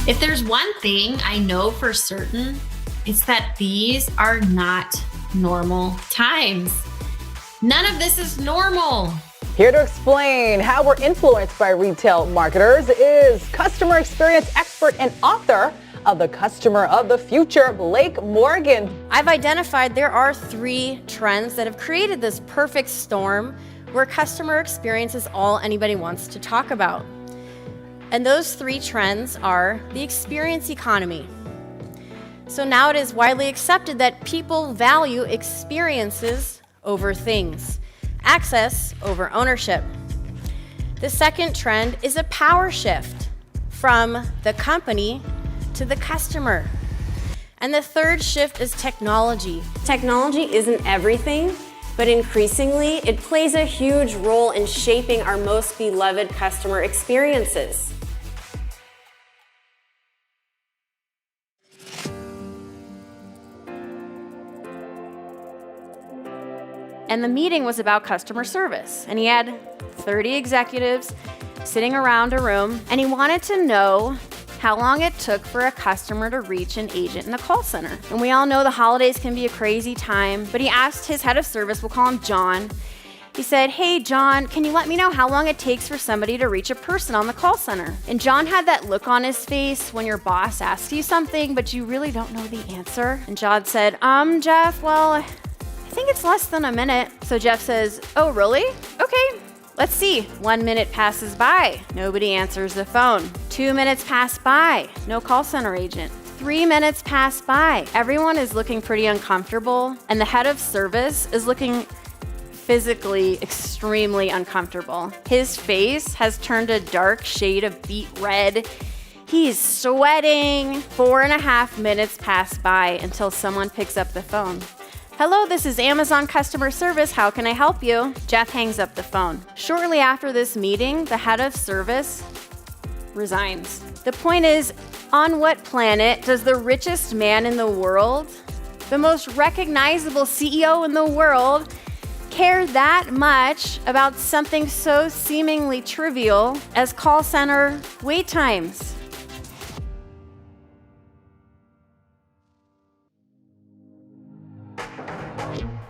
If there's one thing I know for certain, it's that these are not normal times. None of this is normal. Here to explain how we're influenced by retail marketers is customer experience expert and author of The Customer of the Future, Blake Morgan. I've identified there are 3 trends that have created this perfect storm where customer experience is all anybody wants to talk about. And those 3 trends are the experience economy. So now it is widely accepted that people value experiences over things, access over ownership. The second trend is a power shift from the company to the customer. And the third shift is technology. Technology isn't everything, but increasingly it plays a huge role in shaping our most beloved customer experiences. And the meeting was about customer service. And he had 30 executives sitting around a room, and he wanted to know how long it took for a customer to reach an agent in the call center. And we all know the holidays can be a crazy time, but he asked his head of service, we'll call him John. He said, "Hey, John, can you let me know how long it takes for somebody to reach a person on the call center?" And John had that look on his face when your boss asks you something, but you really don't know the answer. And John said, Jeff, well, I think it's less than a minute. So Jeff says, "Oh, really? Okay, let's see." 1 minute passes by. Nobody answers the phone. 2 minutes pass by. No call center agent. 3 minutes pass by. Everyone is looking pretty uncomfortable, and the head of service is looking physically extremely uncomfortable. His face has turned a dark shade of beet red. He's sweating. 4.5 minutes pass by until someone picks up the phone. "Hello, this is Amazon customer service. How can I help you?" Jeff hangs up the phone. Shortly after this meeting, the head of service resigns. The point is, on what planet does the richest man in the world, the most recognizable CEO in the world, care that much about something so seemingly trivial as call center wait times?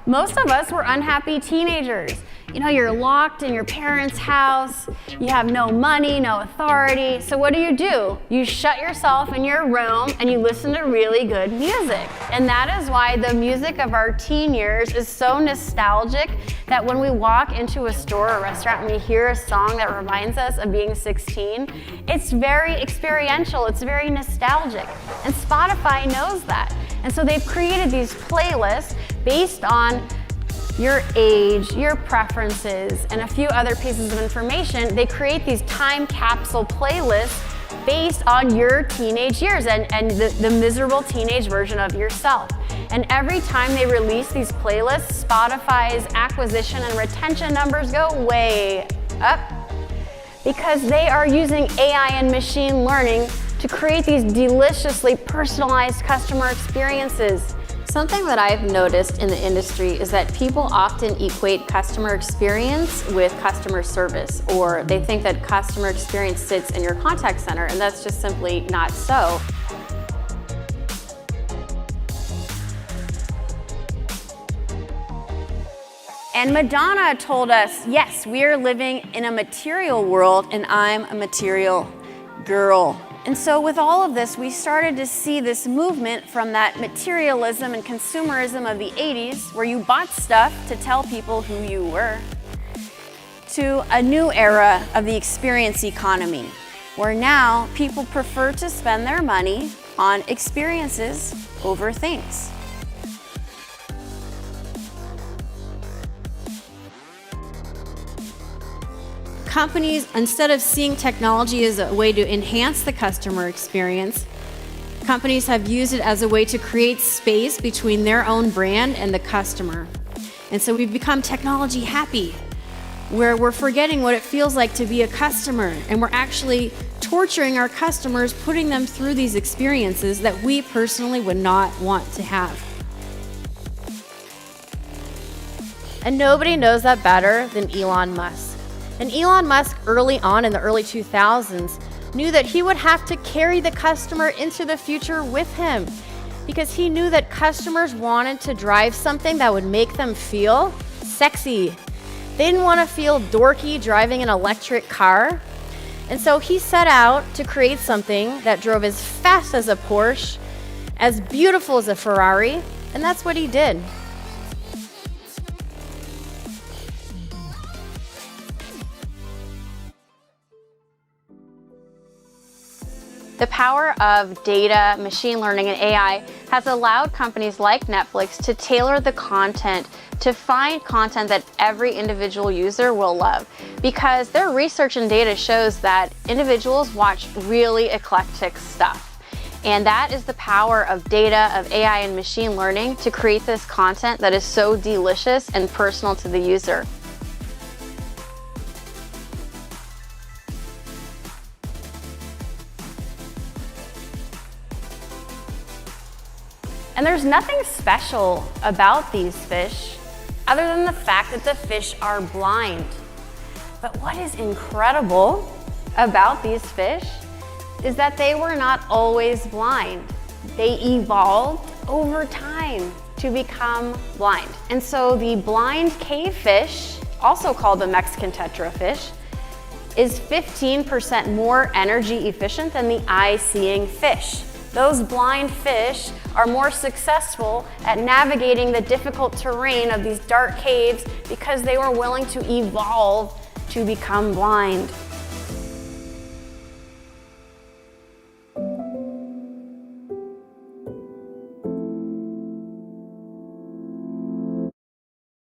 Most of us were unhappy teenagers. You know, you're locked in your parents' house, you have no money, no authority. So what do? You shut yourself in your room and you listen to really good music. And that is why the music of our teen years is so nostalgic that when we walk into a store or restaurant and we hear a song that reminds us of being 16, it's very experiential, it's very nostalgic. And Spotify knows that. And so they've created these playlists based on your age, your preferences, and a few other pieces of information. They create these time capsule playlists based on your teenage years and the miserable teenage version of yourself. And every time they release these playlists, Spotify's acquisition and retention numbers go way up because they are using AI and machine learning to create these deliciously personalized customer experiences. Something that I've noticed in the industry is that people often equate customer experience with customer service, or they think that customer experience sits in your contact center, and that's just simply not so. And Madonna told us, yes, we are living in a material world, and I'm a material girl. And so with all of this, we started to see this movement from that materialism and consumerism of the 80s, where you bought stuff to tell people who you were, to a new era of the experience economy, where now people prefer to spend their money on experiences over things. Companies, instead of seeing technology as a way to enhance the customer experience, companies have used it as a way to create space between their own brand and the customer. And so we've become technology happy, where we're forgetting what it feels like to be a customer, and we're actually torturing our customers, putting them through these experiences that we personally would not want to have. And nobody knows that better than Elon Musk. And Elon Musk, early on in the early 2000s, knew that he would have to carry the customer into the future with him, because he knew that customers wanted to drive something that would make them feel sexy. They didn't want to feel dorky driving an electric car. And so he set out to create something that drove as fast as a Porsche, as beautiful as a Ferrari, and that's what he did. The power of data, machine learning, and AI has allowed companies like Netflix to tailor the content to find content that every individual user will love, because their research and data shows that individuals watch really eclectic stuff. And that is the power of data, of AI, and machine learning to create this content that is so delicious and personal to the user. And there's nothing special about these fish other than the fact that the fish are blind. But what is incredible about these fish is that they were not always blind. They evolved over time to become blind. And so the blind cave fish, also called the Mexican tetrafish, is 15% more energy efficient than the eye-seeing fish. Those blind fish are more successful at navigating the difficult terrain of these dark caves because they were willing to evolve to become blind.